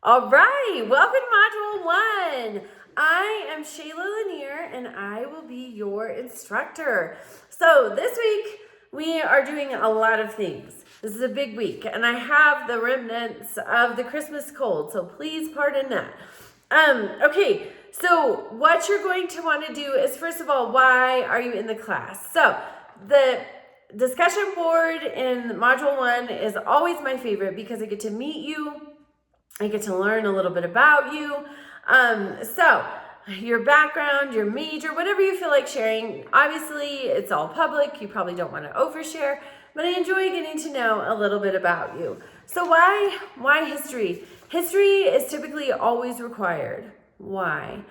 All right, welcome to Module 1. I am Shayla Lanier and I will be your instructor. So this week we are doing a lot of things. This is a big week and I have the remnants of the Christmas cold, so please pardon that. Okay, so what you're going to want to do is, first of all, why are you in the class? So the discussion board in Module 1 is always my favorite because I get to meet you. I get to learn a little bit about you. So your background, your major, whatever you feel like sharing. Obviously, it's all public. You probably don't want to overshare, but I enjoy getting to know a little bit about you. So why history? History is typically always required. Why?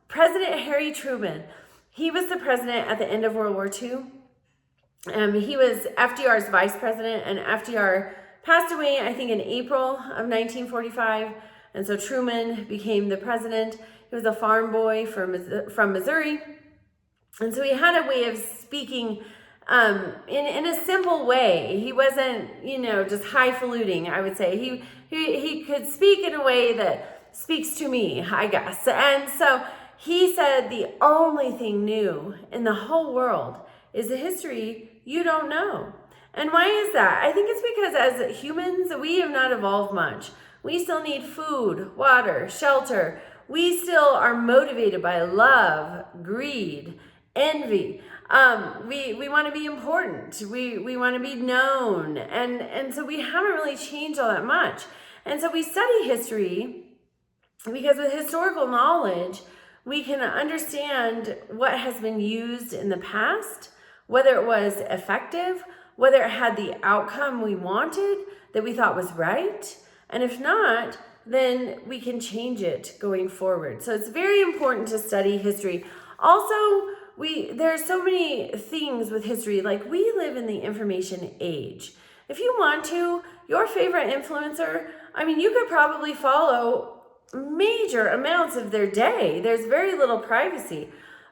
President Harry Truman, he was the president at the end of World War II. He was FDR's vice president, and FDR passed away, I think, in April of 1945, and so Truman became the president. He was a farm boy from Missouri, and so he had a way of speaking in a simple way. He wasn't, just highfalutin, I would say. He could speak in a way that speaks to me, I guess. And so he said the only thing new in the whole world is the history you don't know. And why is that? I think it's because as humans, we have not evolved much. We still need food, water, shelter. We still are motivated by love, greed, envy. We want to be important. We want to be known. And so we haven't really changed all that much. And so we study history because with historical knowledge, we can understand what has been used in the past, whether it was effective, whether it had the outcome we wanted that we thought was right. And if not, then we can change it going forward. So it's very important to study history. Also, there are so many things with history, like we live in the information age. If you want to, your favorite influencer, you could probably follow major amounts of their day. There's very little privacy.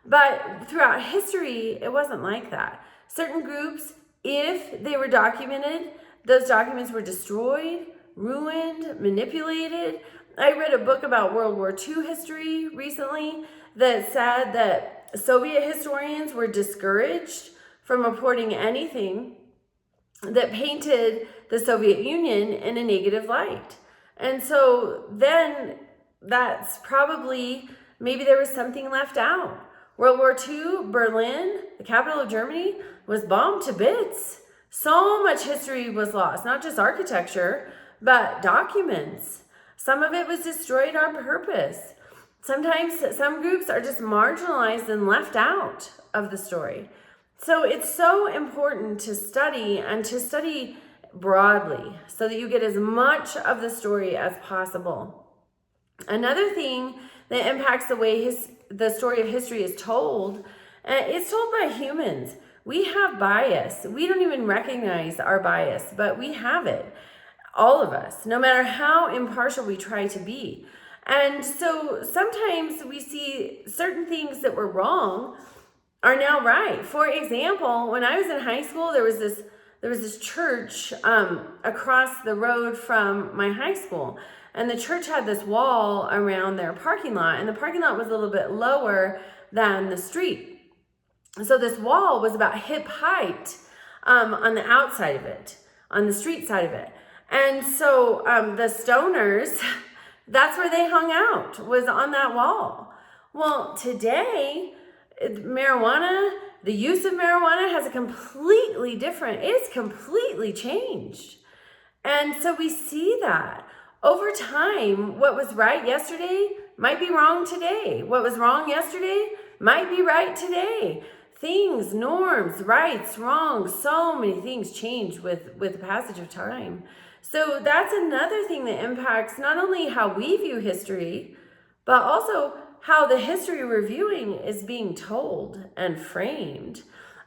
But throughout history, it wasn't like that. Certain groups, if they were documented, those documents were destroyed, ruined, manipulated. I read a book about World War II history recently that said that Soviet historians were discouraged from reporting anything that painted the Soviet Union in a negative light. And so then that's probably, maybe there was something left out. World War II, Berlin, the capital of Germany, was bombed to bits. So much history was lost, not just architecture, but documents. Some of it was destroyed on purpose. Sometimes some groups are just marginalized and left out of the story. So it's so important to study and to study broadly so that you get as much of the story as possible. Another thing that impacts the way the story of history is told, it's told by humans. We have bias. We don't even recognize our bias, but we have it. All of us, no matter how impartial we try to be. And so sometimes we see certain things that were wrong are now right. For example, when I was in high school, there was this church across the road from my high school. And the church had this wall around their parking lot, and the parking lot was a little bit lower than the street. So this wall was about hip height on the outside of it, on the street side of it. And so the stoners, that's where they hung out, was on that wall. Well, today, marijuana, the use of marijuana has it's completely changed. And so we see that. Over time, what was right yesterday might be wrong today. What was wrong yesterday might be right today. Things, norms, rights, wrongs, so many things change with the passage of time. So that's another thing that impacts not only how we view history, but also how the history we're viewing is being told and framed.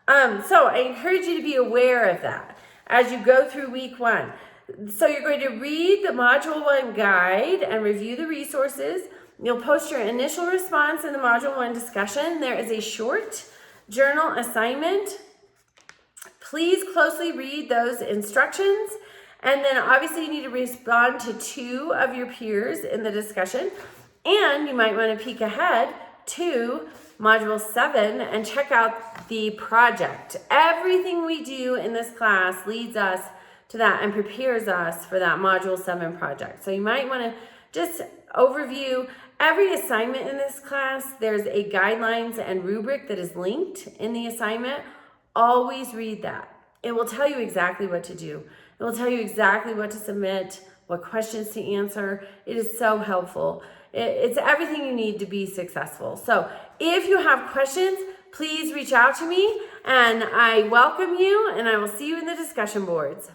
So I encourage you to be aware of that as you go through week 1. So you're going to read the Module 1 guide and review the resources. You'll post your initial response in the Module 1 discussion. There is a short journal assignment. Please closely read those instructions And then obviously you need to respond to 2 of your peers in the discussion. And you might want to peek ahead to Module 7 and check out the project. Everything we do in this class leads us to that and prepares us for that Module 7 project. So you might want to just overview every assignment in this class. There's a guidelines and rubric that is linked in the assignment. Always read that. It will tell you exactly what to do. It will tell you exactly what to submit, what questions to answer. It is so helpful. It's everything you need to be successful. So if you have questions, please reach out to me, and I welcome you, and I will see you in the discussion boards.